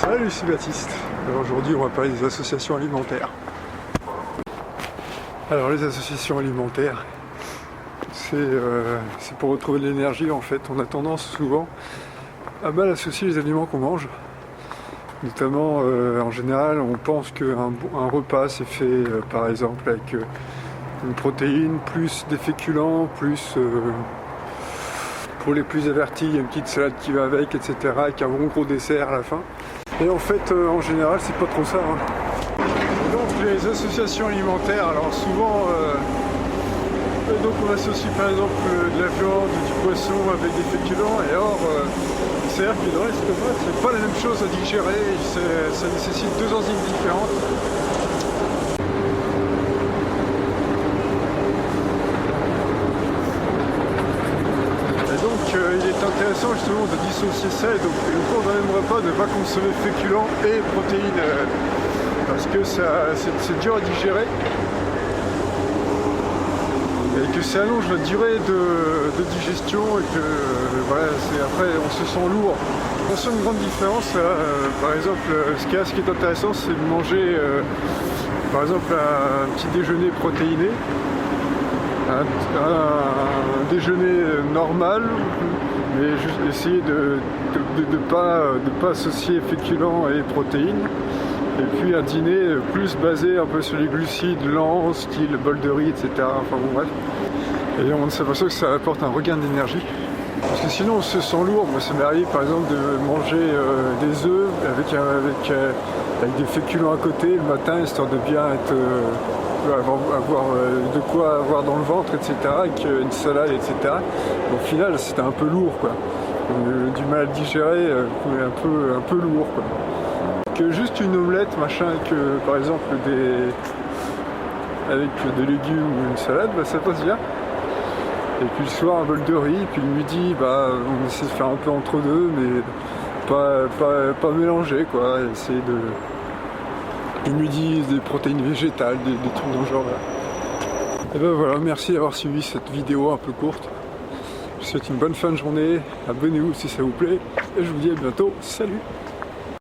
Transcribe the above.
Salut, c'est Baptiste. Alors aujourd'hui, on va parler des associations alimentaires. Alors les associations alimentaires, c'est pour retrouver de l'énergie en fait. On a tendance souvent à mal associer les aliments qu'on mange. Notamment, en général, on pense qu'un repas c'est fait par exemple avec une protéine, plus des féculents, plus pour les plus avertis, il y a une petite salade qui va avec, etc. avec un bon gros dessert à la fin. Et en fait, en général, c'est pas trop ça. Donc les associations alimentaires, alors souvent, donc on associe par exemple de la viande, du poisson avec des féculents, et or, c'est-à-dire que dans l'estomac, c'est pas la même chose à digérer, ça nécessite deux enzymes différentes. Et donc il est intéressant justement de dissocier ça, et donc au cours d'un même repas, ne pas consommer féculents et protéines, parce que c'est dur à digérer. Et que ça allonge la durée de digestion et que voilà, après on se sent lourd. On sent une grande différence. Par exemple, ce qui est intéressant, c'est de manger par exemple un petit déjeuner protéiné, un déjeuner normal, mais juste essayer de pas associer féculents et protéines. Et puis un dîner plus basé un peu sur les glucides lents, style bol de riz, etc. Enfin bon bref. Et on s'aperçoit que ça apporte un regain d'énergie. Parce que sinon on se sent lourd. Moi ça m'est arrivé par exemple de manger des œufs avec des féculents à côté le matin, histoire de bien être avoir de quoi avoir dans le ventre, etc. avec une salade, etc. Au final c'était un peu lourd quoi. Du mal à digérer, un peu lourd quoi. Que juste une omelette, machin, avec par exemple avec des légumes ou une salade, bah, ça passe bien. Et puis le soir un bol de riz, puis le midi, bah, on essaie de faire un peu entre deux, mais pas mélanger quoi. Essayer le midi des protéines végétales, des trucs dans le genre là. Et ben voilà, merci d'avoir suivi cette vidéo un peu courte. Je vous souhaite une bonne fin de journée, abonnez-vous si ça vous plaît, et je vous dis à bientôt, salut!